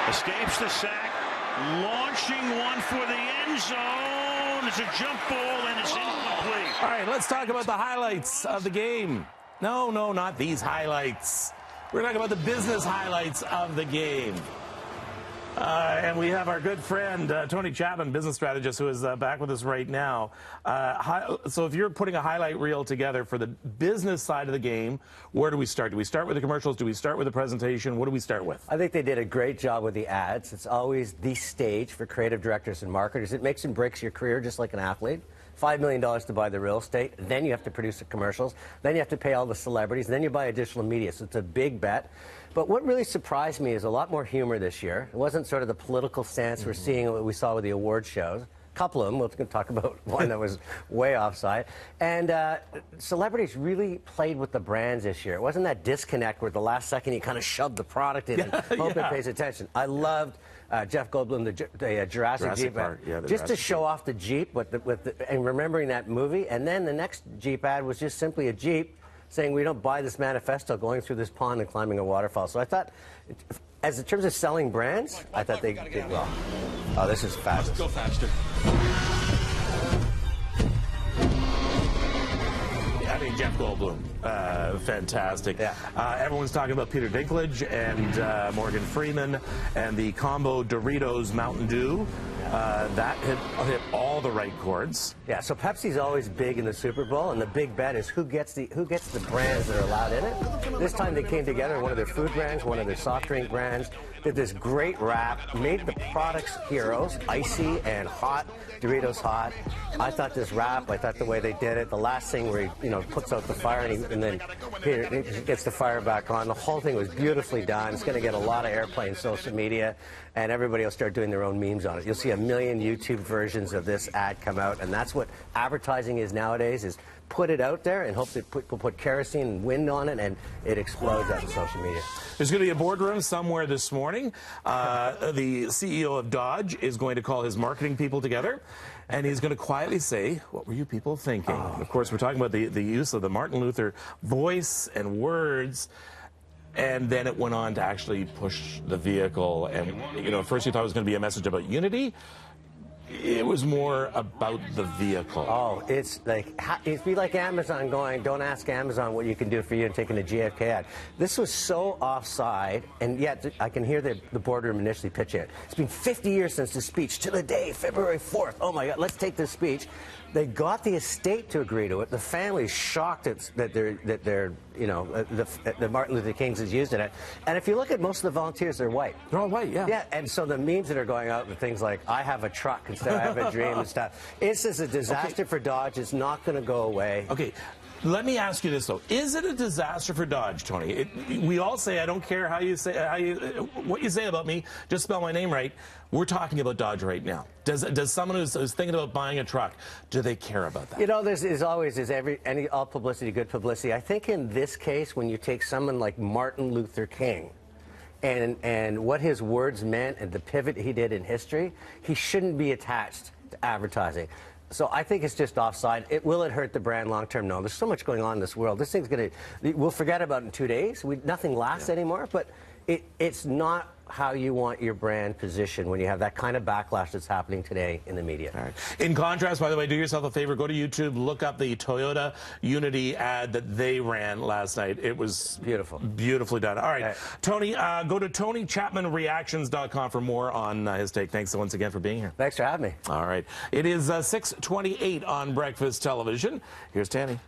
Escapes the sack, launching one for the end zone. It's a jump ball, and it's incomplete. All right, let's talk about the highlights of the game. No, not these highlights. We're talking about the business highlights of the game. And we have our good friend, Tony Chapman, business strategist, who is back with us right now. So if you're putting a highlight reel together for the business side of the game, where do we start? Do we start with the commercials? Do we start with the presentation? What do we start with? I think they did a great job with the ads. It's always the stage for creative directors and marketers. It makes and breaks your career just like an athlete. $5 million to buy the real estate, then you have to produce the commercials, then you have to pay all the celebrities, then you buy additional media. So it's a big bet. But what really surprised me is a lot more humor this year. It wasn't sort of the political stance we're seeing, what we saw with the award shows. A couple of them. We're going to talk about one that was way offside. And celebrities really played with the brands this year. It wasn't that disconnect where at the last second you kind of shoved the product in and hope it pays attention. I loved Jeff Goldblum, the Jurassic Jeep, Park. Yeah, just to show off the Jeep and remembering that movie. And then the next Jeep ad was just simply a Jeep saying we don't buy this manifesto going through this pond and climbing a waterfall. So I thought, as in terms of selling brands, I thought they did well. Oh, this is fast. Let's go faster. I mean, Jeff Goldblum, fantastic. Yeah. Everyone's talking about Peter Dinklage and Morgan Freeman and the combo Doritos Mountain Dew. That hit all the right chords. Yeah, so Pepsi's always big in the Super Bowl, and the big bet is who gets the brands that are allowed in it. This time they came together, one of their food brands, one of their soft drink brands, did this great wrap, made the products heroes, icy and hot, Doritos hot. I thought this wrap, I thought the way they did it, the last thing where he puts out the fire and then he gets the fire back on. The whole thing was beautifully done. It's going to get a lot of airplay in social media, and everybody will start doing their own memes on it. You'll see a million YouTube versions of this ad come out, and that's what advertising is nowadays, is put it out there and hope that people put kerosene and wind on it, and it explodes out in social media. There's going to be a boardroom somewhere this morning. The CEO of Dodge is going to call his marketing people together, and he's going to quietly say, what were you people thinking? Oh. Of course, we're talking about the use of the Martin Luther voice and words. And then it went on to actually push the vehicle. And, at first you thought it was going to be a message about unity. It was more about the vehicle. Oh, it'd be like Amazon going, don't ask Amazon what you can do for you, and taking the JFK ad. This was so offside, and yet I can hear the boardroom initially pitching it. It's been 50 years since the speech, to the day, February 4th. Oh my God, let's take this speech. They got the estate to agree to it. The family's shocked that the Martin Luther King's is used in it. And if you look at most of the volunteers, they're white. They're all white, yeah. Yeah, and so the memes that are going out with things like, I have a truck instead of I have a dream and stuff. It's just a disaster for Dodge. It's not going to go away. Okay. Let me ask you this, though. Is it a disaster for Dodge, Tony? We all say, I don't care what you say about me, just spell my name right. We're talking about Dodge right now. Does someone who's thinking about buying a truck, do they care about that? There's always all publicity good publicity. I think in this case, when you take someone like Martin Luther King, and what his words meant and the pivot he did in history, he shouldn't be attached to advertising. So I think it's just offside. Will it hurt the brand long term? No. There's so much going on in this world. This thing's we'll forget about it in 2 days. Nothing lasts anymore, but it's not how you want your brand positioned when you have that kind of backlash that's happening today in the media. All right. In contrast, by the way, do yourself a favor, go to YouTube, look up the Toyota Unity ad that they ran last night. It was beautiful. Beautifully done. All right. Tony, go to TonyChapmanReactions.com for more on his take. Thanks once again for being here. Thanks for having me. All right. It is 6:28 on Breakfast Television. Here's Tanny.